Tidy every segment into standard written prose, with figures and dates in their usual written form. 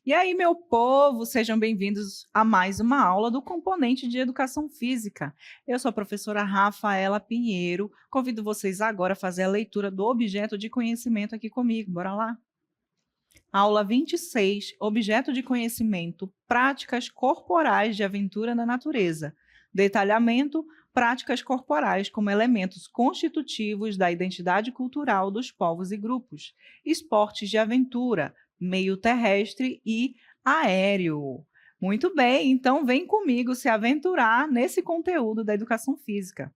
E aí, meu povo, sejam bem-vindos a mais uma aula do componente de Educação Física. Eu sou a professora Rafaela Pinheiro. Convido vocês agora a fazer a leitura do objeto de conhecimento aqui comigo. Bora lá? Aula 26, objeto de conhecimento, práticas corporais de aventura na natureza. Detalhamento, práticas corporais como elementos constitutivos da identidade cultural dos povos e grupos. Esportes de aventura, meio terrestre e aéreo. Muito bem, então vem comigo se aventurar nesse conteúdo da educação física.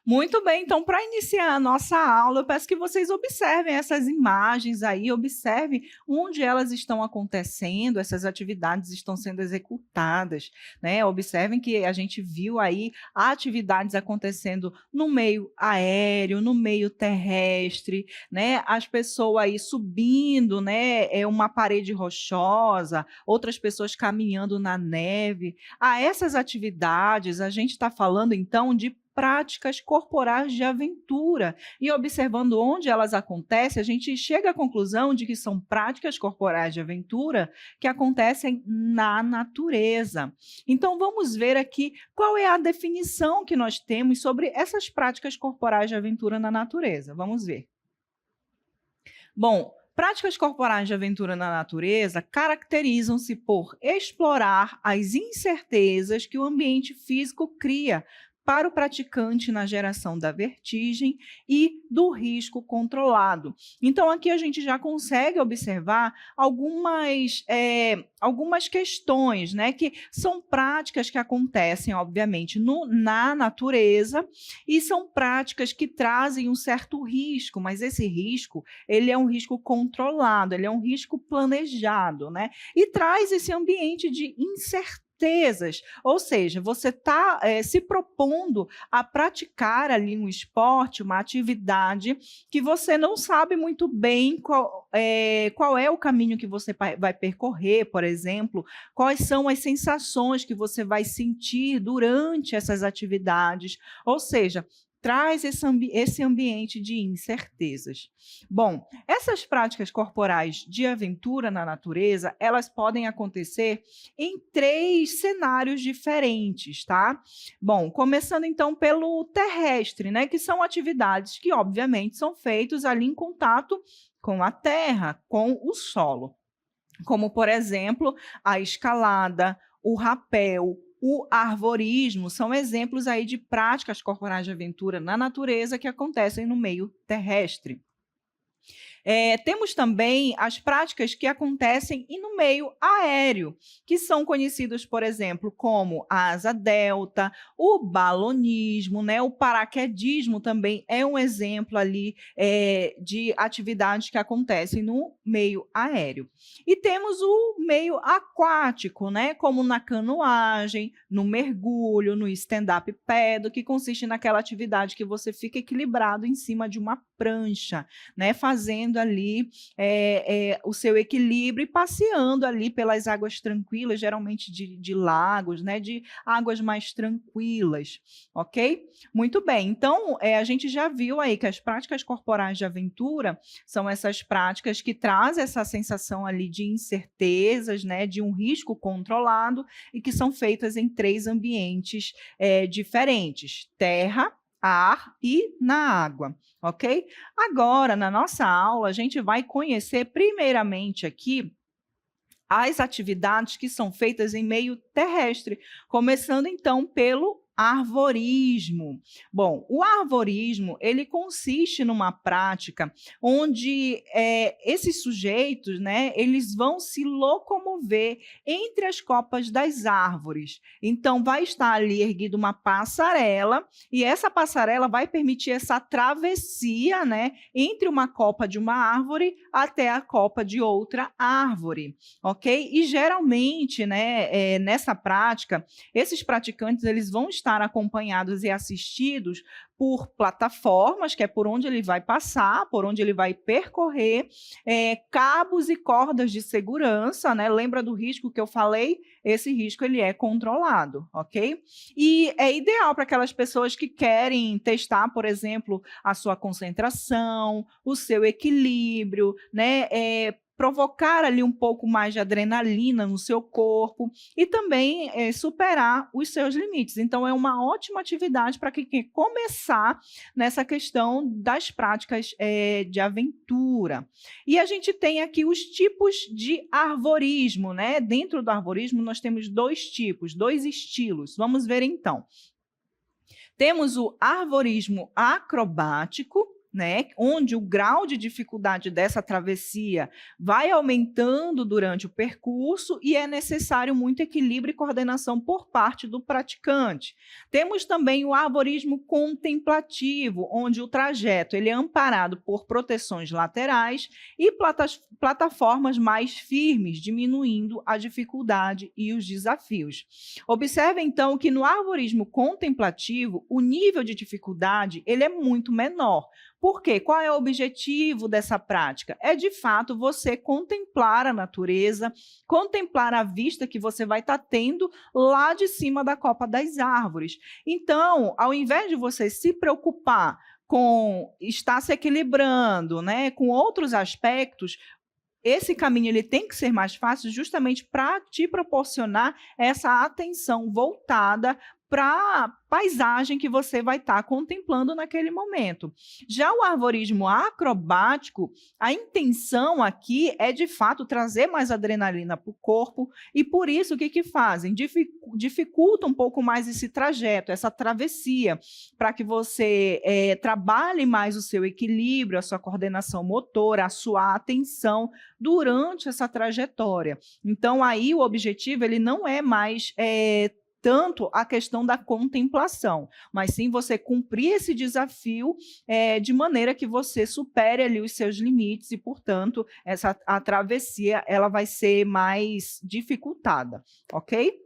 Muito bem, então para iniciar a nossa aula, eu peço que vocês observem essas imagens aí, observem onde elas estão acontecendo, essas atividades estão sendo executadas, né? Observem que a gente viu aí atividades acontecendo no meio aéreo, no meio terrestre, né? As pessoas aí subindo, né? Uma parede rochosa, outras pessoas caminhando na neve. A essas atividades, a gente está falando então de práticas corporais de aventura. E observando onde elas acontecem, a gente chega à conclusão de que são práticas corporais de aventura que acontecem na natureza. Então, vamos ver aqui qual é a definição que nós temos sobre essas práticas corporais de aventura na natureza. Vamos ver. Bom, práticas corporais de aventura na natureza caracterizam-se por explorar as incertezas que o ambiente físico cria para o praticante na geração da vertigem e do risco controlado. Então, aqui a gente já consegue observar algumas questões, né, que são práticas que acontecem, obviamente, na natureza e são práticas que trazem um certo risco, mas esse risco, ele é um risco controlado, ele é um risco planejado, né, e traz esse ambiente de incerteza. Ou seja, você está se propondo a praticar ali um esporte, uma atividade que você não sabe muito bem qual é o caminho que você vai percorrer, por exemplo, quais são as sensações que você vai sentir durante essas atividades. Ou seja, traz esse ambiente de incertezas. Bom, essas práticas corporais de aventura na natureza, elas podem acontecer em 3 cenários diferentes, tá? Bom, começando então pelo terrestre, né, que são atividades que obviamente são feitas ali em contato com a terra, com o solo. Como, por exemplo, a escalada, o rapel, o arvorismo, são exemplos aí de práticas corporais de aventura na natureza que acontecem no meio terrestre. Temos também as práticas que acontecem no meio aéreo, que são conhecidas, por exemplo, como a asa delta, o balonismo, né? O paraquedismo também é um exemplo ali de atividades que acontecem no meio aéreo. E temos o meio aquático, né? Como na canoagem, no mergulho, no stand-up paddle, que consiste naquela atividade que você fica equilibrado em cima de uma prancha, né? Fazendo ali o seu equilíbrio e passeando ali pelas águas tranquilas, geralmente de lagos, né? De águas mais tranquilas, ok? Muito bem, então a gente já viu aí que as práticas corporais de aventura são essas práticas que trazem essa sensação ali de incertezas, né? De um risco controlado e que são feitas em 3 ambientes diferentes: terra, ar e na água, ok? Agora, na nossa aula, a gente vai conhecer primeiramente aqui as atividades que são feitas em meio terrestre, começando então pelo arvorismo. Bom, o arvorismo, ele consiste numa prática onde esses sujeitos, né, eles vão se locomover entre as copas das árvores. Então, vai estar ali erguida uma passarela e essa passarela vai permitir essa travessia, né, entre uma copa de uma árvore até a copa de outra árvore, ok? E geralmente, né, nessa prática, esses praticantes eles vão estar estar acompanhados e assistidos por plataformas, que é por onde ele vai passar, por onde ele vai percorrer, cabos e cordas de segurança, né? Lembra do risco que eu falei? Esse risco ele é controlado, ok? E é ideal para aquelas pessoas que querem testar, por exemplo, a sua concentração, o seu equilíbrio, né? Provocar ali um pouco mais de adrenalina no seu corpo e também superar os seus limites. Então, é uma ótima atividade para quem quer começar nessa questão das práticas de aventura. E a gente tem aqui os tipos de arvorismo, né? Dentro do arvorismo, nós temos dois tipos, dois estilos. Vamos ver então. Temos o arvorismo acrobático, né, onde o grau de dificuldade dessa travessia vai aumentando durante o percurso e é necessário muito equilíbrio e coordenação por parte do praticante. Temos também o arvorismo contemplativo, onde o trajeto ele é amparado por proteções laterais e plataformas mais firmes, diminuindo a dificuldade e os desafios. Observe, então, que no arvorismo contemplativo, o nível de dificuldade ele é muito menor. Por quê? Qual é o objetivo dessa prática? É, de fato, você contemplar a natureza, contemplar a vista que você vai estar tendo lá de cima da copa das árvores. Então, ao invés de você se preocupar com estar se equilibrando, né, com outros aspectos, esse caminho ele tem que ser mais fácil justamente para te proporcionar essa atenção voltada para a paisagem que você vai estar contemplando naquele momento. Já o arvorismo acrobático, a intenção aqui é, de fato, trazer mais adrenalina para o corpo e, por isso, o que fazem? Dificulta um pouco mais esse trajeto, essa travessia, para que você trabalhe mais o seu equilíbrio, a sua coordenação motora, a sua atenção durante essa trajetória. Então, aí o objetivo ele não é mais tanto a questão da contemplação, mas sim você cumprir esse desafio de maneira que você supere ali os seus limites e, portanto, a travessia ela vai ser mais dificultada, ok?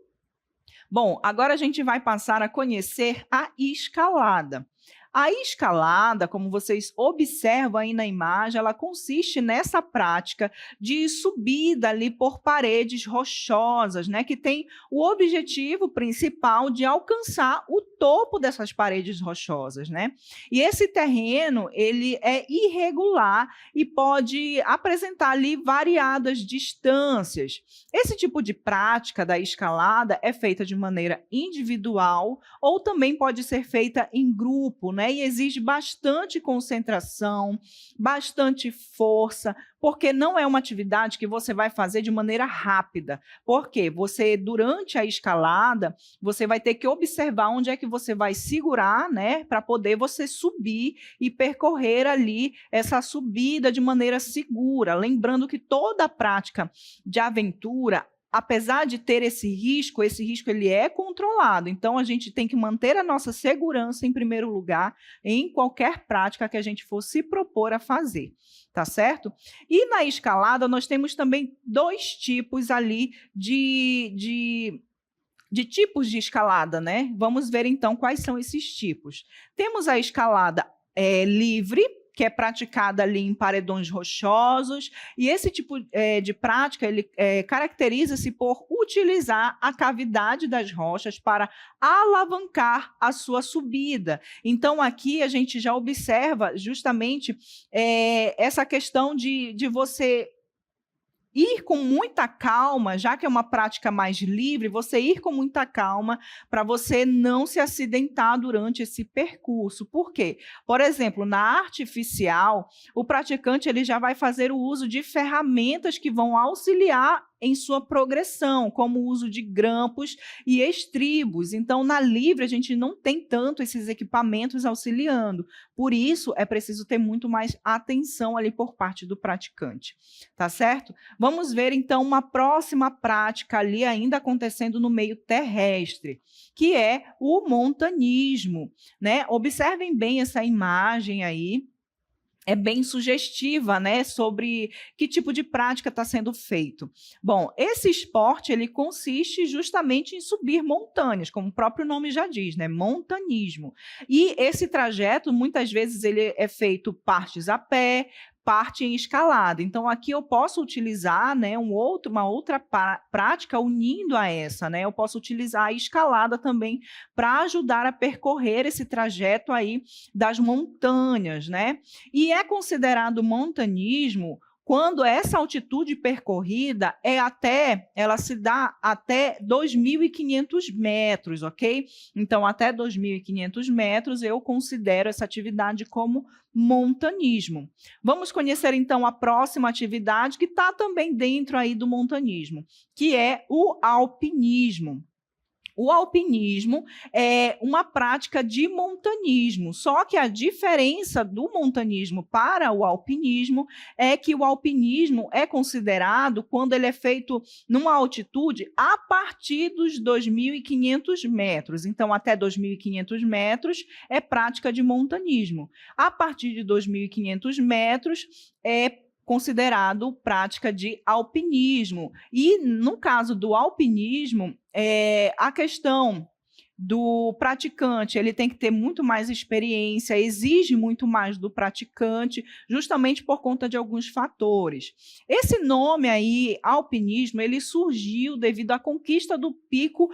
Bom, agora a gente vai passar a conhecer a escalada. A escalada, como vocês observam aí na imagem, ela consiste nessa prática de subida ali por paredes rochosas, né, que tem o objetivo principal de alcançar o topo dessas paredes rochosas, né? E esse terreno, ele é irregular e pode apresentar ali variadas distâncias. Esse tipo de prática da escalada é feita de maneira individual ou também pode ser feita em grupo, né? E exige bastante concentração, bastante força, porque não é uma atividade que você vai fazer de maneira rápida. Porque você, durante a escalada, você vai ter que observar onde é que você vai segurar, né, para poder você subir e percorrer ali essa subida de maneira segura. Lembrando que toda prática de aventura, apesar de ter esse risco ele é controlado. Então, a gente tem que manter a nossa segurança em primeiro lugar em qualquer prática que a gente for se propor a fazer, tá certo? E na escalada, nós temos também dois tipos ali de tipos de escalada, né? Vamos ver, então, quais são esses tipos. Temos a escalada livre, que é praticada ali em paredões rochosos, e esse tipo de prática, ele caracteriza-se por utilizar a cavidade das rochas para alavancar a sua subida. Então, aqui a gente já observa justamente essa questão de você ir com muita calma, já que é uma prática mais livre, você ir com muita calma para você não se acidentar durante esse percurso. Por quê? Por exemplo, na artificial, o praticante ele já vai fazer o uso de ferramentas que vão auxiliar em sua progressão, como o uso de grampos e estribos. Então, na livre, a gente não tem tanto esses equipamentos auxiliando. Por isso, é preciso ter muito mais atenção ali por parte do praticante. Tá certo? Vamos ver, então, uma próxima prática ali ainda acontecendo no meio terrestre, que é o montanismo, né? Observem bem essa imagem aí. é bem sugestiva, né, sobre que tipo de prática está sendo feito. Bom, esse esporte ele consiste justamente em subir montanhas, como o próprio nome já diz, né, montanismo. E esse trajeto, muitas vezes, ele é feito partes a pé, parte em escalada. Então, aqui eu posso utilizar, né, uma outra prática unindo a essa, né? Eu posso utilizar a escalada também para ajudar a percorrer esse trajeto aí das montanhas, né? E é considerado montanismo quando essa altitude percorrida ela se dá até 2.500 metros, ok? Então, até 2.500 metros, eu considero essa atividade como montanismo. Vamos conhecer, então, a próxima atividade que está também dentro aí do montanismo, que é o alpinismo. O alpinismo é uma prática de montanismo, só que a diferença do montanismo para o alpinismo é que o alpinismo é considerado quando ele é feito numa altitude a partir dos 2.500 metros. Então, até 2.500 metros é prática de montanismo. A partir de 2.500 metros é considerado prática de alpinismo. E, no caso do alpinismo, a questão do praticante, ele tem que ter muito mais experiência, exige muito mais do praticante, justamente por conta de alguns fatores. Esse nome aí, alpinismo, ele surgiu devido à conquista do pico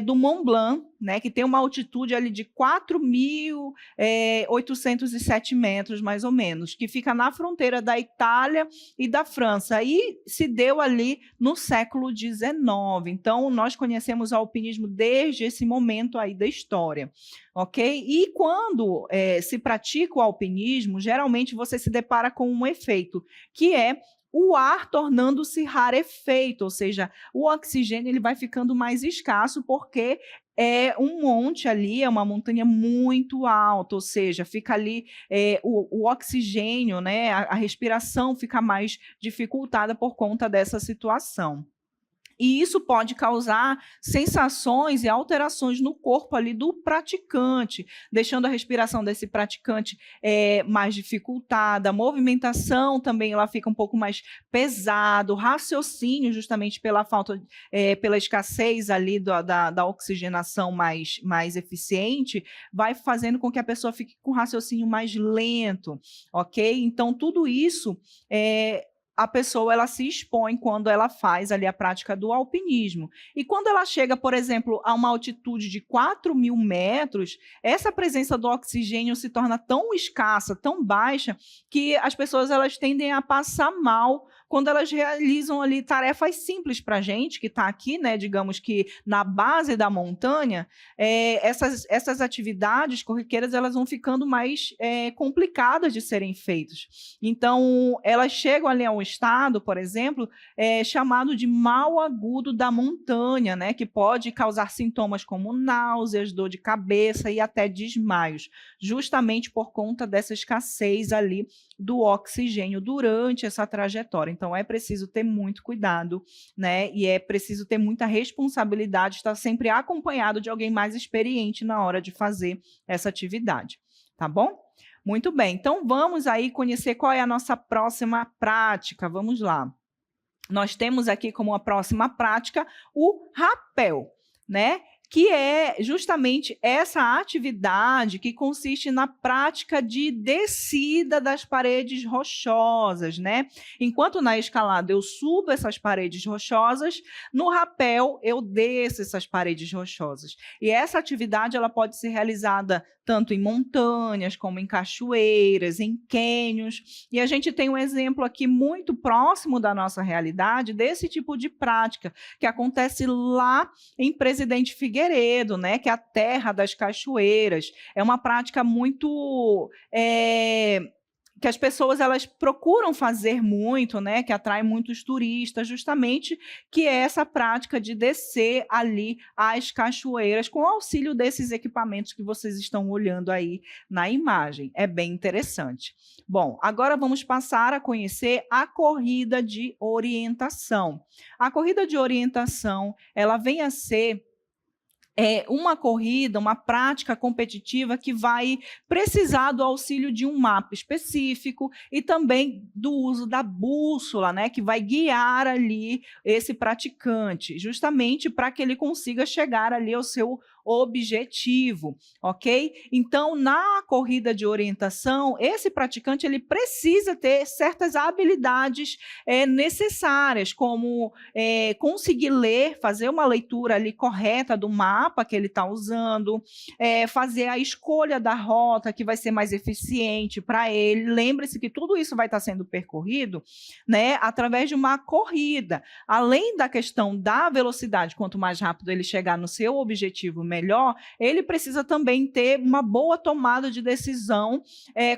do Mont Blanc, né, que tem uma altitude ali de 4.807 metros, mais ou menos, que fica na fronteira da Itália e da França, e se deu ali no século XIX. Então, nós conhecemos o alpinismo desde esse momento aí da história, ok? E quando se pratica o alpinismo, geralmente você se depara com um efeito, que é o ar tornando-se rarefeito, ou seja, o oxigênio ele vai ficando mais escasso porque é um monte ali, é uma montanha muito alta, ou seja, fica ali o oxigênio, né, a respiração fica mais dificultada por conta dessa situação. E isso pode causar sensações e alterações no corpo ali do praticante, deixando a respiração desse praticante mais dificultada, a movimentação também ela fica um pouco mais pesado, o raciocínio, justamente pela falta, pela escassez ali da oxigenação mais eficiente, vai fazendo com que a pessoa fique com o raciocínio mais lento, ok? Então, tudo isso a pessoa ela se expõe quando ela faz ali a prática do alpinismo. E quando ela chega, por exemplo, a uma altitude de 4.000 metros, essa presença do oxigênio se torna tão escassa, tão baixa, que as pessoas elas tendem a passar mal quando elas realizam ali tarefas simples para a gente, que está aqui, né, digamos que na base da montanha, essas atividades corriqueiras elas vão ficando mais complicadas de serem feitas. Então, elas chegam ali a um estado, por exemplo, chamado de mal agudo da montanha, né, que pode causar sintomas como náuseas, dor de cabeça e até desmaios, justamente por conta dessa escassez ali do oxigênio durante essa trajetória. Então, é preciso ter muito cuidado, né, e é preciso ter muita responsabilidade, estar sempre acompanhado de alguém mais experiente na hora de fazer essa atividade, tá bom? Muito bem, então vamos aí conhecer qual é a nossa próxima prática. Vamos lá. Nós temos aqui como a próxima prática o rapel, né? Que é justamente essa atividade que consiste na prática de descida das paredes rochosas, né? Enquanto na escalada eu subo essas paredes rochosas, no rapel eu desço essas paredes rochosas. E essa atividade ela pode ser realizada tanto em montanhas, como em cachoeiras, em cânions. E a gente tem um exemplo aqui muito próximo da nossa realidade desse tipo de prática, que acontece lá em Presidente Figueiredo, né, que é a terra das cachoeiras. É uma prática muito que as pessoas elas procuram fazer muito, né, que atrai muitos turistas, justamente que é essa prática de descer ali as cachoeiras com o auxílio desses equipamentos que vocês estão olhando aí na imagem. É bem interessante. Bom, agora vamos passar a conhecer a corrida de orientação. A corrida de orientação, ela vem a ser uma corrida, uma prática competitiva que vai precisar do auxílio de um mapa específico e também do uso da bússola, né, que vai guiar ali esse praticante, justamente para que ele consiga chegar ali ao seu objetivo, ok? Então, na corrida de orientação, esse praticante ele precisa ter certas habilidades necessárias, como conseguir ler, fazer uma leitura ali correta do mapa que ele está usando, fazer a escolha da rota que vai ser mais eficiente para ele. Lembre-se que tudo isso vai estar sendo percorrido, né, através de uma corrida. Além da questão da velocidade, quanto mais rápido ele chegar no seu objetivo, melhor, ele precisa também ter uma boa tomada de decisão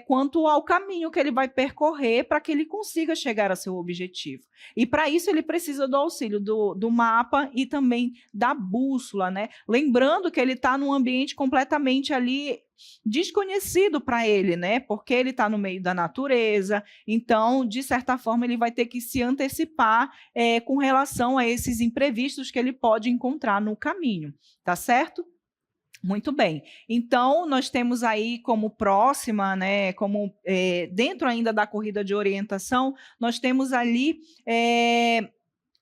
quanto ao caminho que ele vai percorrer para que ele consiga chegar ao seu objetivo. E para isso ele precisa do auxílio do mapa e também da bússola, né? Lembrando que ele está num ambiente completamente ali desconhecido para ele, né? Porque ele está no meio da natureza, então, de certa forma, ele vai ter que se antecipar com relação a esses imprevistos que ele pode encontrar no caminho, tá certo? Muito bem. Então, nós temos aí como próxima, né, como dentro ainda da corrida de orientação, nós temos ali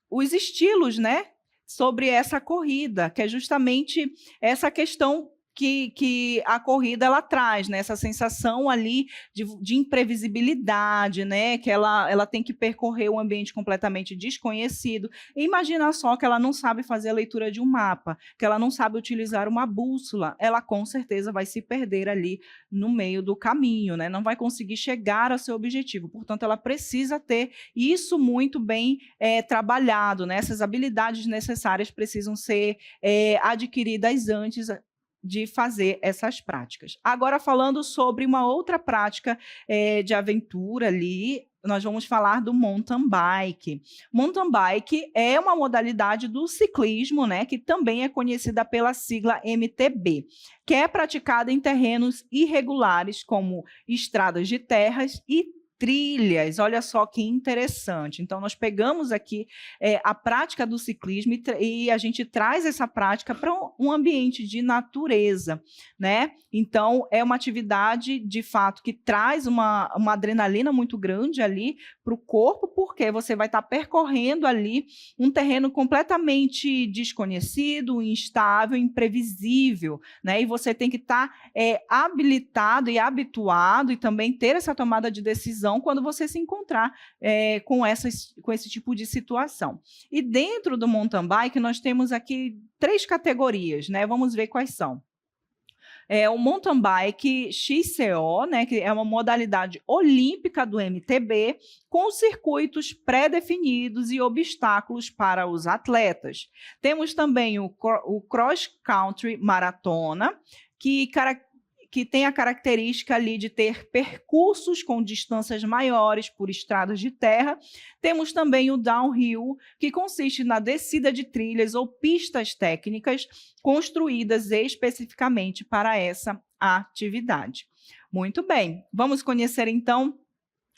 os estilos, né, sobre essa corrida, que é justamente essa questão que a corrida ela traz, né, essa sensação ali de imprevisibilidade, né, que ela tem que percorrer um ambiente completamente desconhecido. E imagina só que ela não sabe fazer a leitura de um mapa, que ela não sabe utilizar uma bússola, ela com certeza vai se perder ali no meio do caminho, né, não vai conseguir chegar ao seu objetivo. Portanto, ela precisa ter isso muito bem trabalhado, né, essas habilidades necessárias precisam ser adquiridas antes de fazer essas práticas. Agora, falando sobre uma outra prática de aventura ali, nós vamos falar do mountain bike. Mountain bike é uma modalidade do ciclismo, né, que também é conhecida pela sigla MTB, que é praticada em terrenos irregulares, como estradas de terras e trilhas. Olha só que interessante. Então, nós pegamos aqui a prática do ciclismo e a gente traz essa prática para um ambiente de natureza, né? Então, é uma atividade, de fato, que traz uma adrenalina muito grande ali para o corpo, porque você vai estar percorrendo ali um terreno completamente desconhecido, instável, imprevisível, né? E você tem que estar habilitado e habituado e também ter essa tomada de decisão quando você se encontrar com esse tipo de situação. E dentro do mountain bike, nós temos aqui 3 categorias, né? Vamos ver quais são. O mountain bike XCO, né, que é uma modalidade olímpica do MTB, com circuitos pré-definidos e obstáculos para os atletas. Temos também o cross country maratona, que tem a característica ali de ter percursos com distâncias maiores por estradas de terra. Temos também o downhill, que consiste na descida de trilhas ou pistas técnicas construídas especificamente para essa atividade. Muito bem, vamos conhecer então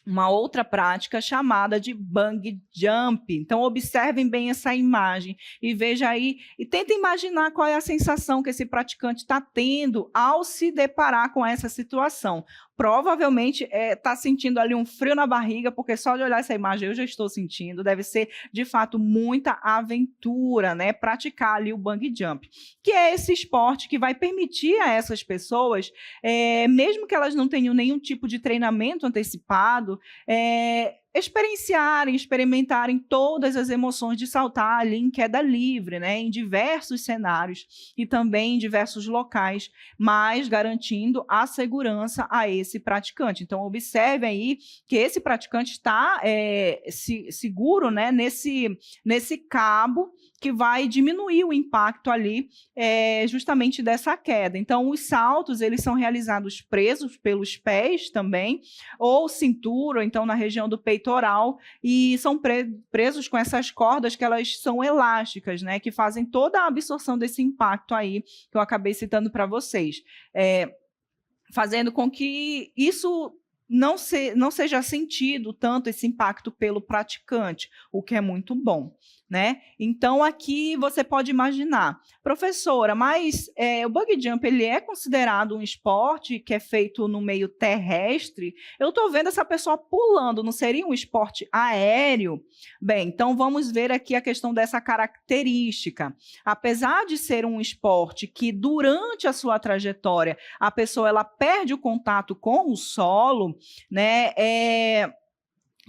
uma outra prática chamada de bungee jump. Então, observem bem essa imagem e veja aí, e tentem imaginar qual é a sensação que esse praticante está tendo ao se deparar com essa situação. Provavelmente está sentindo ali um frio na barriga, porque só de olhar essa imagem eu já estou sentindo. Deve ser, de fato, muita aventura, né? Praticar ali o bungee jump, que é esse esporte que vai permitir a essas pessoas, mesmo que elas não tenham nenhum tipo de treinamento antecipado, experimentarem todas as emoções de saltar ali em queda livre, né, em diversos cenários e também em diversos locais, mas garantindo a segurança a esse praticante. Então, observe aí que esse praticante está seguro, né, nesse cabo que vai diminuir o impacto ali justamente dessa queda. Então, os saltos, eles são realizados presos pelos pés também, ou cintura, ou então na região do peitoral, e são presos com essas cordas que elas são elásticas, né, que fazem toda a absorção desse impacto aí, que eu acabei citando para vocês, fazendo com que isso não seja sentido tanto esse impacto pelo praticante, o que é muito bom. né? Então, aqui você pode imaginar, professora, mas o bungee jump ele é considerado um esporte que é feito no meio terrestre? Eu estou vendo essa pessoa pulando, não seria um esporte aéreo? Bem, então vamos ver aqui a questão dessa característica. Apesar de ser um esporte que durante a sua trajetória a pessoa ela perde o contato com o solo, né?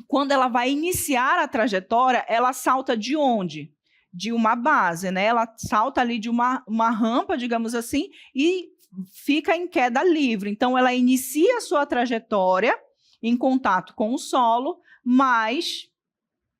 Quando ela vai iniciar a trajetória, ela salta de onde? De uma base, né? Ela salta ali de uma rampa, digamos assim, e fica em queda livre. Então, ela inicia a sua trajetória em contato com o solo, mas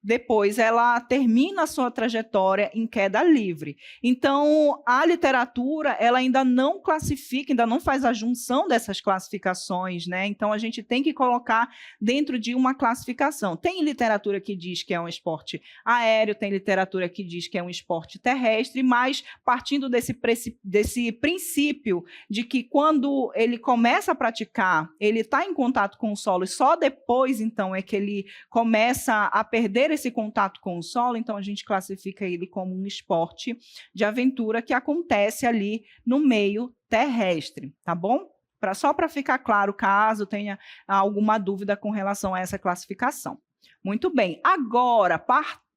depois ela termina a sua trajetória em queda livre. Então, a literatura, ela ainda não classifica, ainda não faz a junção dessas classificações, né? Então, a gente tem que colocar dentro de uma classificação. Tem literatura que diz que é um esporte aéreo, tem literatura que diz que é um esporte terrestre, mas partindo desse princípio de que quando ele começa a praticar, ele está em contato com o solo e só depois, então, é que ele começa a perder esse contato com o solo, então a gente classifica ele como um esporte de aventura que acontece ali no meio terrestre, tá bom? Só para ficar claro, caso tenha alguma dúvida com relação a essa classificação. Muito bem, agora,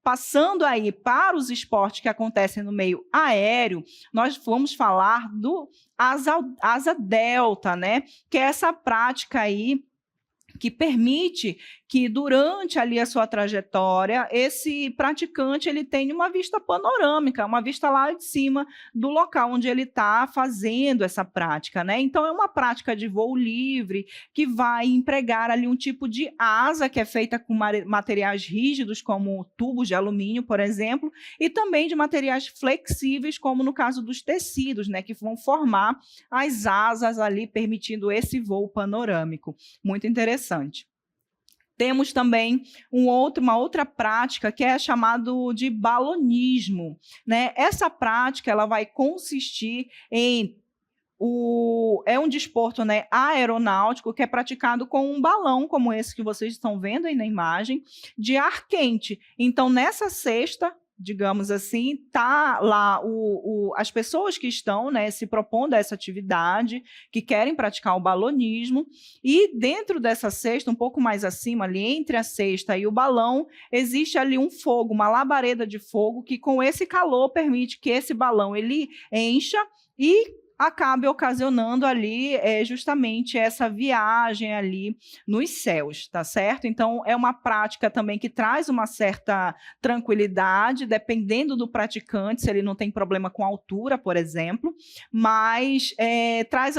passando aí para os esportes que acontecem no meio aéreo, nós vamos falar do asa delta, né? Que é essa prática aí que permite que durante ali a sua trajetória, esse praticante ele tenha uma vista panorâmica, uma vista lá de cima do local onde ele está fazendo essa prática, né? Então, é uma prática de voo livre que vai empregar ali um tipo de asa que é feita com materiais rígidos, como tubos de alumínio, por exemplo, e também de materiais flexíveis, como no caso dos tecidos, né? Que vão formar as asas ali, permitindo esse voo panorâmico. Muito interessante. Temos também uma outra prática que é chamado de balonismo, né? Essa prática ela vai consistir em é um desporto, né, aeronáutico que é praticado com um balão, como esse que vocês estão vendo aí na imagem, de ar quente. Então, nessa cesta, digamos assim, tá lá as pessoas que estão, né, se propondo a essa atividade, que querem praticar o balonismo, e dentro dessa cesta, um pouco mais acima, ali entre a cesta e o balão, existe ali um fogo, uma labareda de fogo, que com esse calor permite que esse balão ele encha e acabe ocasionando ali justamente essa viagem ali nos céus, tá certo? Então, é uma prática também que traz uma certa tranquilidade, dependendo do praticante, se ele não tem problema com altura, por exemplo, mas traz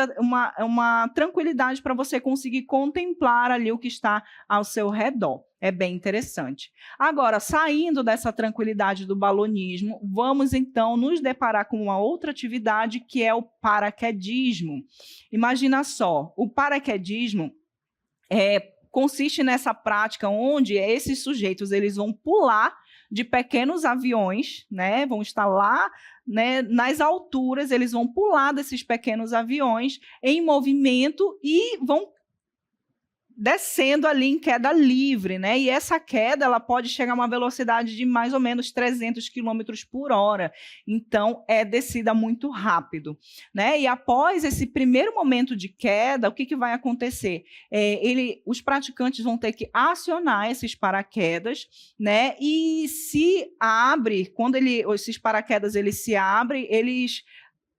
uma tranquilidade para você conseguir contemplar ali o que está ao seu redor. É bem interessante. Agora, saindo dessa tranquilidade do balonismo, vamos então nos deparar com uma outra atividade que é o paraquedismo. Imagina só, o paraquedismo consiste nessa prática onde esses sujeitos eles vão pular de pequenos aviões, né? Vão estar lá, né, nas alturas, eles vão pular desses pequenos aviões em movimento e vão descendo ali em queda livre, né? E essa queda ela pode chegar a uma velocidade de mais ou menos 300 km por hora. Então, é descida muito rápido, né? E após esse primeiro momento de queda, o que vai acontecer? Os praticantes vão ter que acionar esses paraquedas, né? E se abre, quando esses paraquedas eles se abrem, eles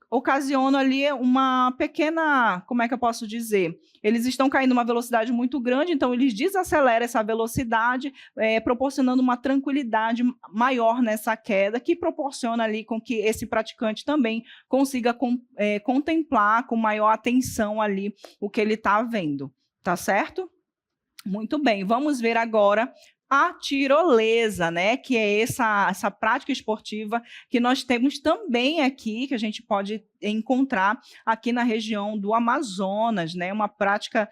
ocasionam ali uma pequena, como é que eu posso dizer? Eles estão caindo uma velocidade muito grande, então eles desaceleram essa velocidade, proporcionando uma tranquilidade maior nessa queda, que proporciona ali com que esse praticante também consiga contemplar com maior atenção ali o que ele está vendo, tá certo? Muito bem, vamos ver agora a tirolesa, né, que é essa prática esportiva que nós temos também aqui, que a gente pode encontrar aqui na região do Amazonas, né, uma prática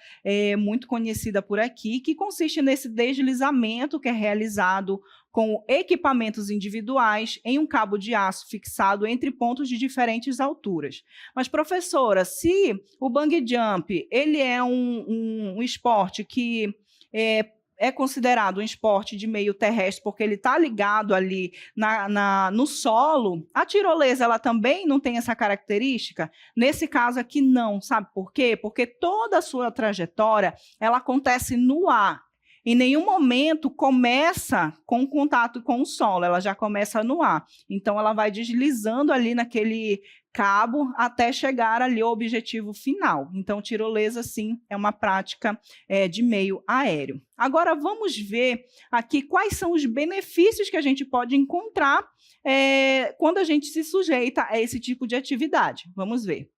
muito conhecida por aqui, que consiste nesse deslizamento que é realizado com equipamentos individuais em um cabo de aço fixado entre pontos de diferentes alturas. Mas, professora, se o bungee jump ele é um esporte que é considerado um esporte de meio terrestre, porque ele está ligado ali no solo. A tirolesa, ela também não tem essa característica? Nesse caso aqui, não. Sabe por quê? Porque toda a sua trajetória, ela acontece no ar. Em nenhum momento começa com contato com o solo, ela já começa no ar. Então, ela vai deslizando ali naquele cabo até chegar ali ao objetivo final. Então, tirolesa, sim, é uma prática de meio aéreo. Agora, vamos ver aqui quais são os benefícios que a gente pode encontrar quando a gente se sujeita a esse tipo de atividade. Vamos ver.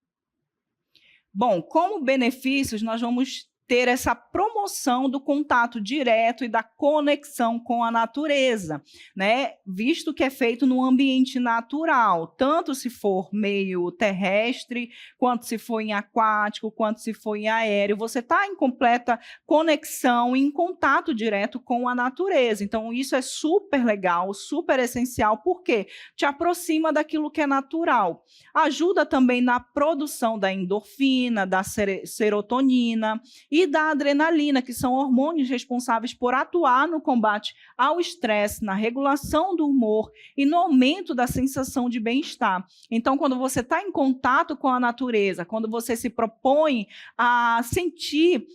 Bom, como benefícios, nós vamos ter essa promoção do contato direto e da conexão com a natureza, né? Visto que é feito no ambiente natural, tanto se for meio terrestre, quanto se for em aquático, quanto se for em aéreo, você está em completa conexão, em contato direto com a natureza. Então, isso é super legal, super essencial, porque te aproxima daquilo que é natural. Ajuda também na produção da endorfina, da serotonina e da adrenalina, que são hormônios responsáveis por atuar no combate ao estresse, na regulação do humor e no aumento da sensação de bem-estar. Então, quando você está em contato com a natureza, quando você se propõe a sentir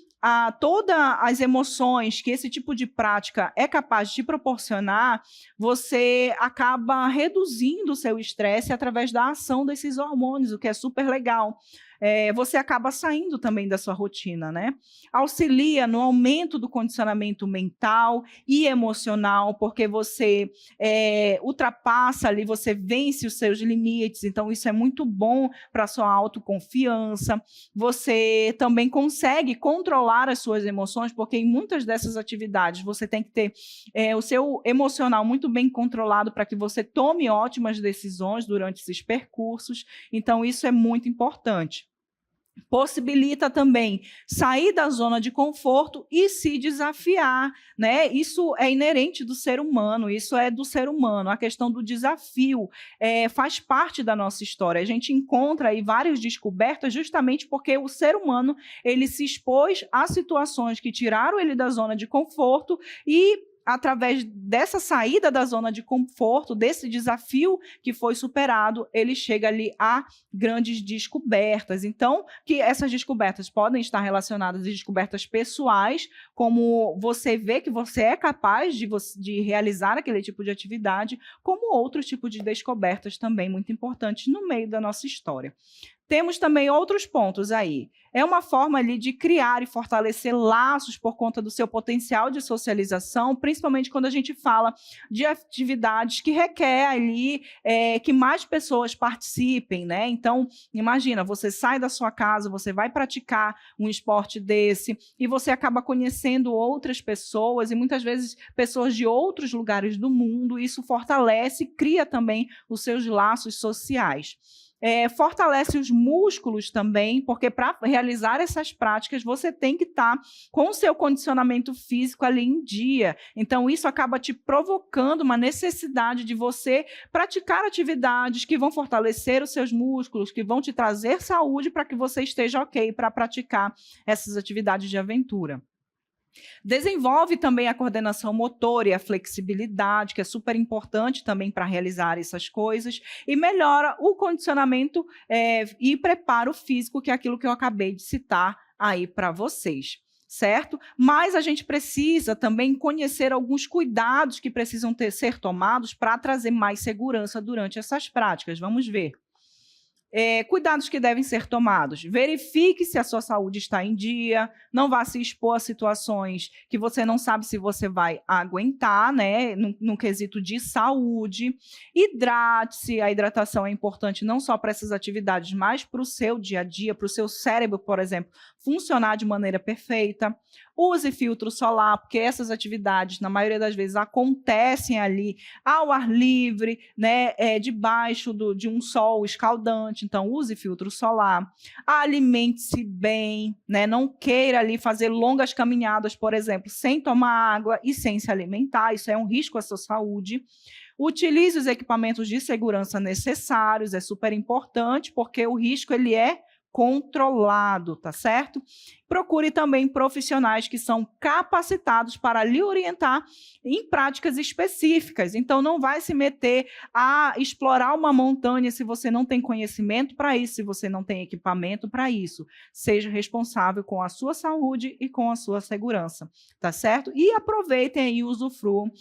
todas as emoções que esse tipo de prática é capaz de te proporcionar, você acaba reduzindo o seu estresse através da ação desses hormônios, o que é super legal. Você acaba saindo também da sua rotina, né? Auxilia no aumento do condicionamento mental e emocional, porque você ultrapassa ali, você vence os seus limites, então isso é muito bom para a sua autoconfiança. Você também consegue controlar as suas emoções, porque em muitas dessas atividades você tem que ter o seu emocional muito bem controlado para que você tome ótimas decisões durante esses percursos, então isso é muito importante. Possibilita também sair da zona de conforto e se desafiar, né? Isso é inerente do ser humano, isso é do ser humano. A questão do desafio faz parte da nossa história. A gente encontra aí várias descobertas justamente porque o ser humano ele se expôs a situações que tiraram ele da zona de conforto e através dessa saída da zona de conforto, desse desafio que foi superado, ele chega ali a grandes descobertas. Então, que essas descobertas podem estar relacionadas a descobertas pessoais, como você vê que você é capaz de realizar aquele tipo de atividade, como outros tipos de descobertas também muito importantes no meio da nossa história. Temos também outros pontos aí. É uma forma ali de criar e fortalecer laços por conta do seu potencial de socialização, principalmente quando a gente fala de atividades que requer ali que mais pessoas participem, né? Então, imagina, você sai da sua casa, você vai praticar um esporte desse e você acaba conhecendo outras pessoas e muitas vezes pessoas de outros lugares do mundo. Isso fortalece e cria também os seus laços sociais. Fortalece os músculos também, porque para realizar essas práticas você tem que estar com o seu condicionamento físico ali em dia. Então, isso acaba te provocando uma necessidade de você praticar atividades que vão fortalecer os seus músculos, que vão te trazer saúde para que você esteja ok para praticar essas atividades de aventura. Desenvolve também a coordenação motora e a flexibilidade, que é super importante também para realizar essas coisas, e melhora o condicionamento e preparo físico, que é aquilo que eu acabei de citar aí para vocês. Certo? Mas a gente precisa também conhecer alguns cuidados que precisam ser tomados para trazer mais segurança durante essas práticas. Vamos ver. Cuidados que devem ser tomados. Verifique se a sua saúde está em dia, não vá se expor a situações que você não sabe se você vai aguentar, né, no quesito de saúde. Hidrate-se, a hidratação é importante não só para essas atividades, mas para o seu dia a dia, para o seu cérebro, por exemplo, funcionar de maneira perfeita. Use filtro solar, porque essas atividades, na maioria das vezes, acontecem ali ao ar livre, né, debaixo de um sol escaldante. Então, use filtro solar. Alimente-se bem, né, não queira ali fazer longas caminhadas, por exemplo, sem tomar água e sem se alimentar. Isso é um risco à sua saúde. Utilize os equipamentos de segurança necessários, é super importante, porque o risco ele é controlado, tá certo? Procure também profissionais que são capacitados para lhe orientar em práticas específicas. Então, não vai se meter a explorar uma montanha se você não tem conhecimento para isso, se você não tem equipamento para isso. Seja responsável com a sua saúde e com a sua segurança, tá certo? E aproveitem e usufruam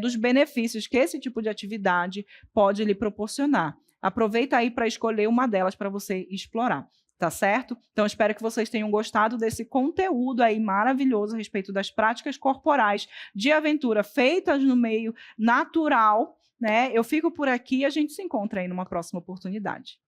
dos benefícios que esse tipo de atividade pode lhe proporcionar. Aproveita aí para escolher uma delas para você explorar. Tá certo? Então, espero que vocês tenham gostado desse conteúdo aí maravilhoso a respeito das práticas corporais de aventura feitas no meio natural, né? Eu fico por aqui e a gente se encontra aí numa próxima oportunidade.